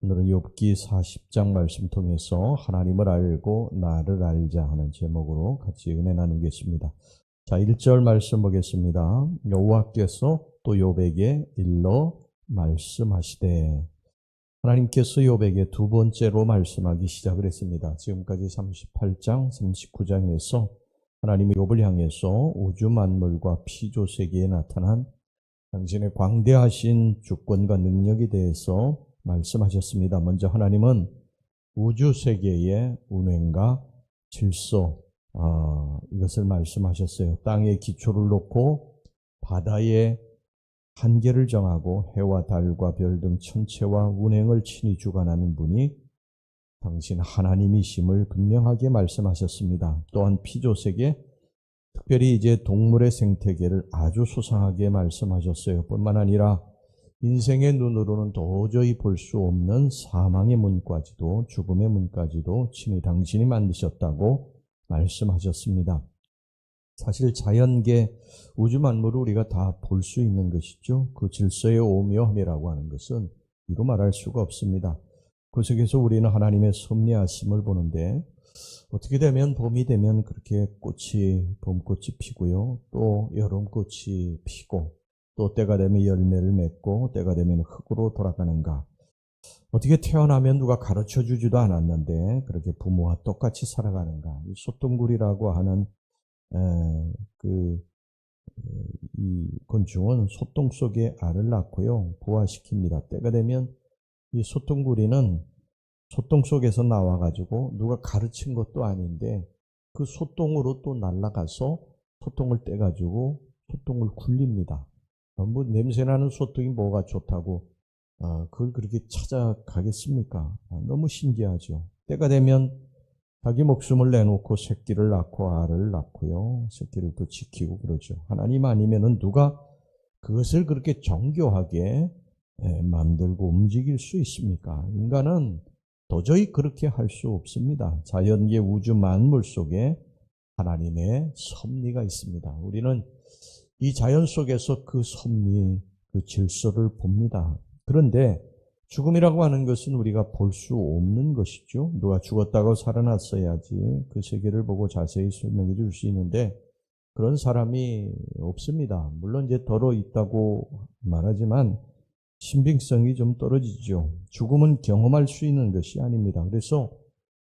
오늘은 욥기 40장 말씀 통해서 하나님을 알고 나를 알자 하는 제목으로 같이 은혜 나누겠습니다. 자, 1절 말씀 보겠습니다. 여호와께서 또 욥에게 일러 말씀하시되. 하나님께서 욥에게 두 번째로 말씀하기 시작을 했습니다. 지금까지 38장, 39장에서 하나님이 욥을 향해서 우주 만물과 피조 세계에 나타난 당신의 광대하신 주권과 능력에 대해서 말씀하셨습니다. 먼저 하나님은 우주 세계의 운행과 질서, 이것을 말씀하셨어요. 땅에 기초를 놓고 바다의 한계를 정하고 해와 달과 별 등 천체와 운행을 친히 주관하는 분이 당신 하나님이심을 분명하게 말씀하셨습니다. 또한 피조세계, 특별히 이제 동물의 생태계를 아주 소상하게 말씀하셨어요. 뿐만 아니라 인생의 눈으로는 도저히 볼 수 없는 사망의 문까지도, 죽음의 문까지도 친히 당신이 만드셨다고 말씀하셨습니다. 사실 자연계, 우주 만물을 우리가 다 볼 수 있는 것이죠. 그 질서의 오묘함이라고 하는 것은 이루 말할 수가 없습니다. 그 속에서 우리는 하나님의 섭리하심을 보는데, 어떻게 되면 봄이 되면 그렇게 봄꽃이 피고요. 또 여름꽃이 피고, 또 때가 되면 열매를 맺고, 때가 되면 흙으로 돌아가는가. 어떻게 태어나면 누가 가르쳐 주지도 않았는데 그렇게 부모와 똑같이 살아가는가. 이 소똥구리라고 하는 이 곤충은 소똥 속에 알을 낳고요, 부화시킵니다. 때가 되면 이 소똥구리는 소똥 속에서 나와가지고 누가 가르친 것도 아닌데 그 소똥으로 또 날아가서 소똥을 떼가지고 소똥을 굴립니다. 뭐 냄새나는 소똥이 뭐가 좋다고 그걸 그렇게 찾아가겠습니까? 너무 신기하죠. 때가 되면 자기 목숨을 내놓고 새끼를 낳고 알을 낳고요, 새끼를 또 지키고 그러죠. 하나님 아니면은 누가 그것을 그렇게 정교하게 만들고 움직일 수 있습니까? 인간은 도저히 그렇게 할 수 없습니다. 자연계 우주 만물 속에 하나님의 섭리가 있습니다. 우리는 이 자연 속에서 그 섭리, 그 질서를 봅니다. 그런데 죽음이라고 하는 것은 우리가 볼 수 없는 것이죠. 누가 죽었다고 살아났어야지 그 세계를 보고 자세히 설명해 줄 수 있는데 그런 사람이 없습니다. 물론 이제 덜어 있다고 말하지만 신빙성이 좀 떨어지죠. 죽음은 경험할 수 있는 것이 아닙니다. 그래서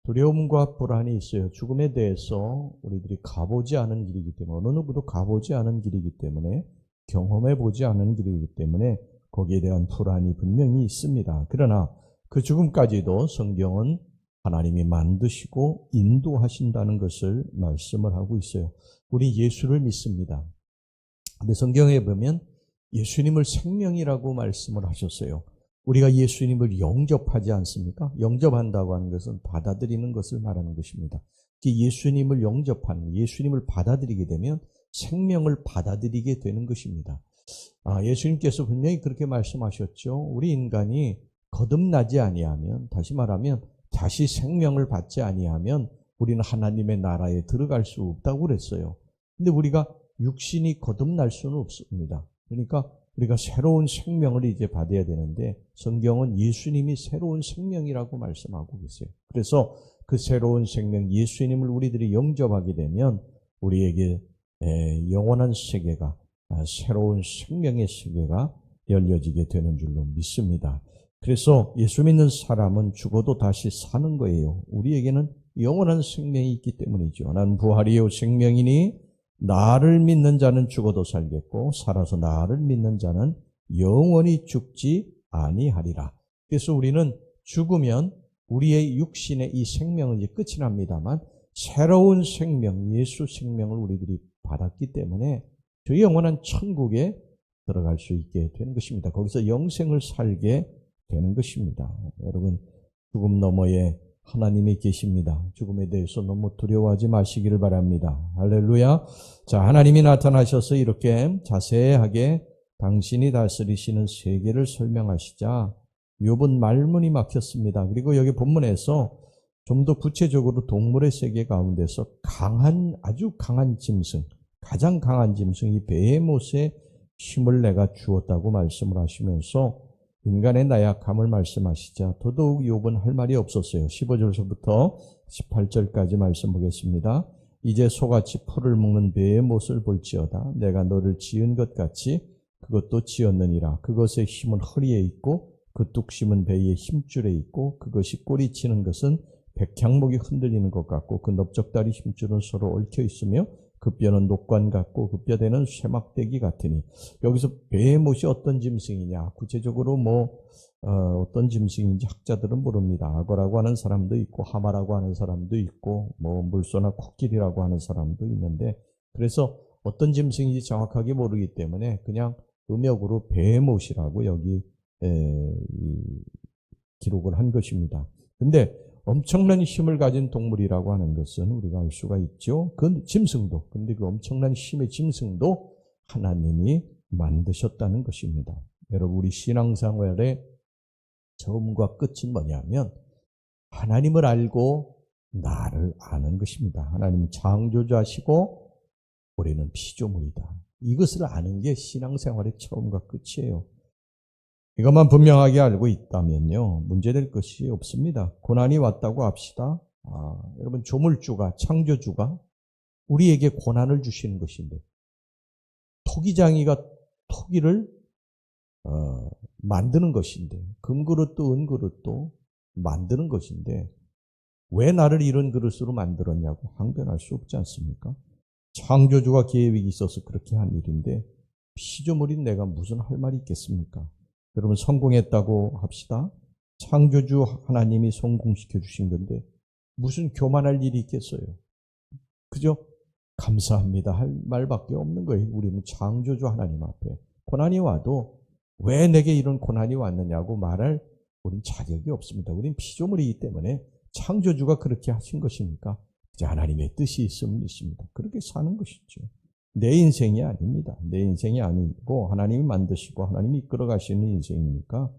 두려움과 불안이 있어요. 죽음에 대해서 우리들이 가보지 않은 길이기 때문에, 어느 누구도 가보지 않은 길이기 때문에, 경험해보지 않은 길이기 때문에 거기에 대한 불안이 분명히 있습니다. 그러나 그 죽음까지도 성경은 하나님이 만드시고 인도하신다는 것을 말씀을 하고 있어요. 우리 예수를 믿습니다. 근데 성경에 보면 예수님을 생명이라고 말씀을 하셨어요. 우리가 예수님을 영접하지 않습니까? 영접한다고 하는 것은 받아들이는 것을 말하는 것입니다. 예수님을 영접하는, 예수님을 받아들이게 되면 생명을 받아들이게 되는 것입니다. 예수님께서 분명히 그렇게 말씀하셨죠. 우리 인간이 거듭나지 아니하면, 다시 말하면 다시 생명을 받지 아니하면 우리는 하나님의 나라에 들어갈 수 없다고 그랬어요. 근데 우리가 육신이 거듭날 수는 없습니다. 그러니까 우리가 새로운 생명을 이제 받아야 되는데 성경은 예수님이 새로운 생명이라고 말씀하고 계세요. 그래서 그 새로운 생명 예수님을 우리들이 영접하게 되면 우리에게 영원한 세계가, 새로운 생명의 세계가 열려지게 되는 줄로 믿습니다. 그래서 예수 믿는 사람은 죽어도 다시 사는 거예요. 우리에게는 영원한 생명이 있기 때문이죠. 나는 부활이요 생명이니 나를 믿는 자는 죽어도 살겠고 살아서 나를 믿는 자는 영원히 죽지 아니하리라. 그래서 우리는 죽으면 우리의 육신의 이 생명은 이제 끝이 납니다만 새로운 생명, 예수 생명을 우리들이 받았기 때문에 저 영원한 천국에 들어갈 수 있게 되는 것입니다. 거기서 영생을 살게 되는 것입니다. 여러분, 죽음 너머에 하나님이 계십니다. 죽음에 대해서 너무 두려워하지 마시기를 바랍니다. 할렐루야. 자, 하나님이 나타나셔서 이렇게 자세하게 당신이 다스리시는 세계를 설명하시자 욥은 말문이 막혔습니다. 그리고 여기 본문에서 좀 더 구체적으로 동물의 세계 가운데서 아주 강한 짐승, 가장 강한 짐승이 베헤못의 힘을 내가 주었다고 말씀을 하시면서 인간의 나약함을 말씀하시자 더더욱 욥은 할 말이 없었어요. 15절부터 18절까지 말씀 보겠습니다. 이제 소같이 풀을 먹는 배의 못을 볼지어다. 내가 너를 지은 것 같이 그것도 지었느니라. 그것의 힘은 허리에 있고 그 뚝심은 배의 힘줄에 있고 그것이 꼬리치는 것은 백향목이 흔들리는 것 같고 그 넓적다리 힘줄은 서로 얽혀 있으며 그 뼈는 녹관 같고 그 뼈대는 쇠막대기 같으니. 여기서 배의 못이 어떤 짐승이냐, 구체적으로 어떤 짐승인지 학자들은 모릅니다. 악어라고 하는 사람도 있고 하마라고 하는 사람도 있고 물소나 코끼리라고 하는 사람도 있는데, 그래서 어떤 짐승인지 정확하게 모르기 때문에 그냥 음역으로 배의 못이라고 여기 기록을 한 것입니다. 근데 엄청난 힘을 가진 동물이라고 하는 것은 우리가 알 수가 있죠. 그 짐승도, 근데 그 엄청난 힘의 짐승도 하나님이 만드셨다는 것입니다. 여러분, 우리 신앙생활의 처음과 끝은 뭐냐면 하나님을 알고 나를 아는 것입니다. 하나님은 창조주하시고 우리는 피조물이다. 이것을 아는 게 신앙생활의 처음과 끝이에요. 이것만 분명하게 알고 있다면요, 문제될 것이 없습니다. 고난이 왔다고 합시다. 여러분, 조물주가, 창조주가 우리에게 고난을 주시는 것인데, 토기장이가 토기를 만드는 것인데, 금그릇도 은그릇도 만드는 것인데, 왜 나를 이런 그릇으로 만들었냐고 항변할 수 없지 않습니까? 창조주가 계획이 있어서 그렇게 한 일인데 피조물인 내가 무슨 할 말이 있겠습니까? 여러분, 성공했다고 합시다. 창조주 하나님이 성공시켜 주신 건데 무슨 교만할 일이 있겠어요? 그죠? 감사합니다 할 말밖에 없는 거예요. 우리는 창조주 하나님 앞에 고난이 와도 왜 내게 이런 고난이 왔느냐고 말할 우린 자격이 없습니다. 우린 피조물이기 때문에 창조주가 그렇게 하신 것이니까 이제 하나님의 뜻이 있으면 있습니다. 그렇게 사는 것이죠. 내 인생이 아닙니다. 내 인생이 아니고 하나님이 만드시고 하나님이 이끌어 가시는 인생이니까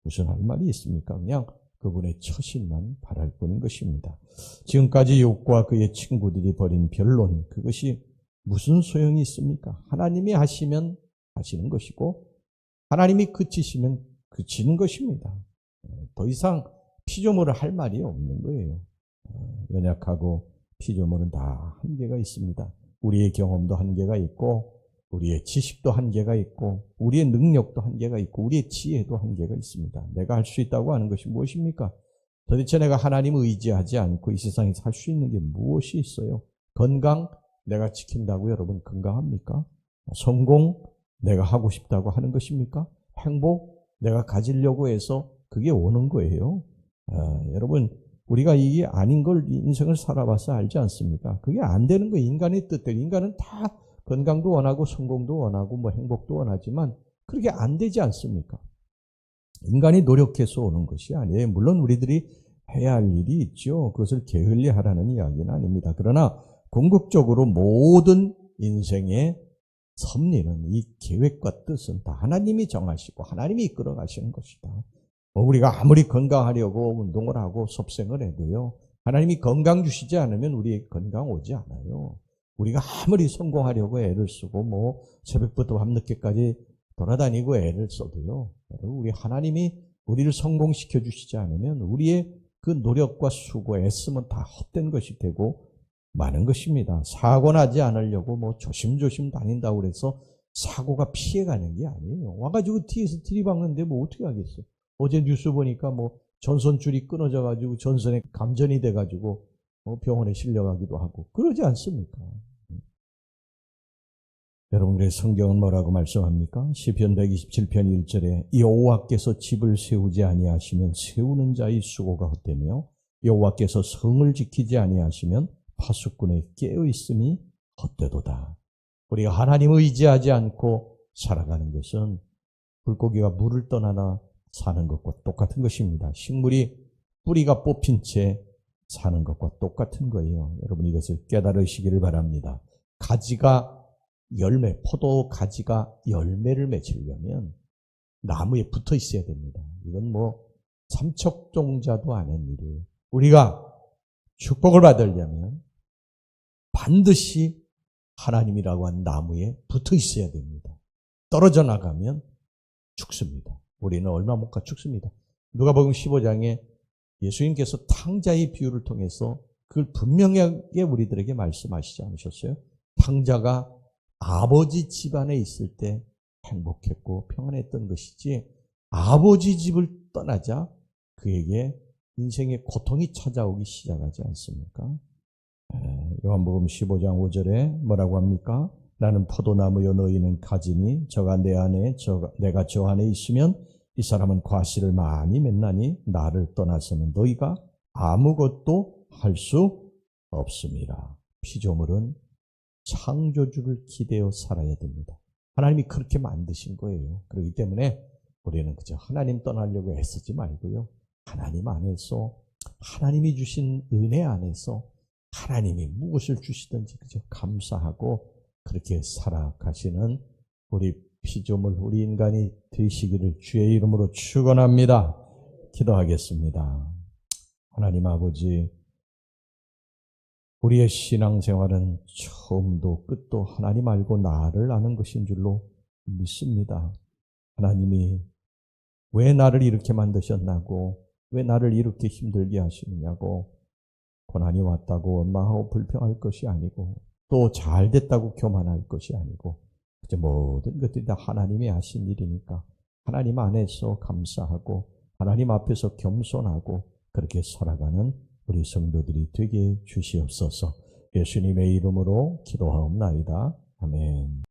무슨 할 말이 있습니까? 그냥 그분의 처신만 바랄 뿐인 것입니다. 지금까지 욥과 그의 친구들이 벌인 변론, 그것이 무슨 소용이 있습니까? 하나님이 하시면 하시는 것이고 하나님이 그치시면 그치는 것입니다. 더 이상 피조물을 할 말이 없는 거예요. 연약하고 피조물은 다 한계가 있습니다. 우리의 경험도 한계가 있고 우리의 지식도 한계가 있고 우리의 능력도 한계가 있고 우리의 지혜도 한계가 있습니다. 내가 할 수 있다고 하는 것이 무엇입니까? 도대체 내가 하나님을 의지하지 않고 이 세상에 살 수 있는 게 무엇이 있어요? 건강 내가 지킨다고 여러분 건강합니까? 성공 내가 하고 싶다고 하는 것입니까? 행복 내가 가지려고 해서 그게 오는 거예요. 여러분, 우리가 이게 아닌 걸 인생을 살아봐서 알지 않습니까? 그게 안 되는 거예요. 인간의 뜻대로. 인간은 다 건강도 원하고 성공도 원하고 행복도 원하지만 그렇게 안 되지 않습니까? 인간이 노력해서 오는 것이 아니에요. 물론 우리들이 해야 할 일이 있죠. 그것을 게을리 하라는 이야기는 아닙니다. 그러나 궁극적으로 모든 인생의 섭리는 이 계획과 뜻은 다 하나님이 정하시고 하나님이 이끌어 가시는 것이다. 우리가 아무리 건강하려고 운동을 하고 섭생을 해도요, 하나님이 건강 주시지 않으면 우리에게 건강 오지 않아요. 우리가 아무리 성공하려고 애를 쓰고 새벽부터 밤늦게까지 돌아다니고 애를 써도요, 우리 하나님이 우리를 성공시켜 주시지 않으면 우리의 그 노력과 수고, 애씀은 다 헛된 것이 되고 많은 것입니다. 사고 나지 않으려고 조심조심 다닌다고 그래서 사고가 피해가는 게 아니에요. 와가지고 뒤에서 들이박는데 어떻게 하겠어요? 어제 뉴스 보니까 전선줄이 끊어져가지고 전선에 감전이 돼가지고 병원에 실려가기도 하고 그러지 않습니까? 여러분, 그래서 성경은 뭐라고 말씀합니까? 시편 127편 1절에 여호와께서 집을 세우지 아니하시면 세우는 자의 수고가 헛되며 여호와께서 성을 지키지 아니하시면 파수꾼의 깨어있음이 헛되도다. 우리가 하나님을 의지하지 않고 살아가는 것은 물고기가 물을 떠나나 사는 것과 똑같은 것입니다. 식물이 뿌리가 뽑힌 채 사는 것과 똑같은 거예요. 여러분, 이것을 깨달으시기를 바랍니다. 가지가 열매, 포도 가지가 열매를 맺으려면 나무에 붙어 있어야 됩니다. 이건 삼척종자도 아는 일이에요. 우리가 축복을 받으려면 반드시 하나님이라고 하는 나무에 붙어 있어야 됩니다. 떨어져 나가면 죽습니다. 우리는 얼마 못 가 죽습니다. 누가복음 15장에 예수님께서 탕자의 비유를 통해서 그걸 분명하게 우리들에게 말씀하시지 않으셨어요? 탕자가 아버지 집안에 있을 때 행복했고 평안했던 것이지 아버지 집을 떠나자 그에게 인생의 고통이 찾아오기 시작하지 않습니까? 요한복음 15장 5절에 뭐라고 합니까? 나는 포도나무요 너희는 가지니 저가 내 안에 내가 저 안에 있으면 이 사람은 과실을 많이 맺나니 나를 떠나서는 너희가 아무것도 할 수 없습니다. 피조물은 창조주를 기대어 살아야 됩니다. 하나님이 그렇게 만드신 거예요. 그렇기 때문에 우리는 그저 하나님 떠나려고 애쓰지 말고요. 하나님 안에서 하나님이 주신 은혜 안에서 하나님이 무엇을 주시든지 그저 감사하고 그렇게 살아가시는 우리 피조물, 우리 인간이 되시기를 주의 이름으로 축원합니다. 기도하겠습니다. 하나님 아버지, 우리의 신앙생활은 처음도 끝도 하나님 알고 나를 아는 것인 줄로 믿습니다. 하나님이 왜 나를 이렇게 만드셨나고, 왜 나를 이렇게 힘들게 하시느냐고, 고난이 왔다고 원망하고 불평할 것이 아니고, 또 잘 됐다고 교만할 것이 아니고, 그저 모든 것들이 다 하나님이 하신 일이니까 하나님 안에서 감사하고 하나님 앞에서 겸손하고 그렇게 살아가는 우리 성도들이 되게 주시옵소서. 예수님의 이름으로 기도하옵나이다. 아멘.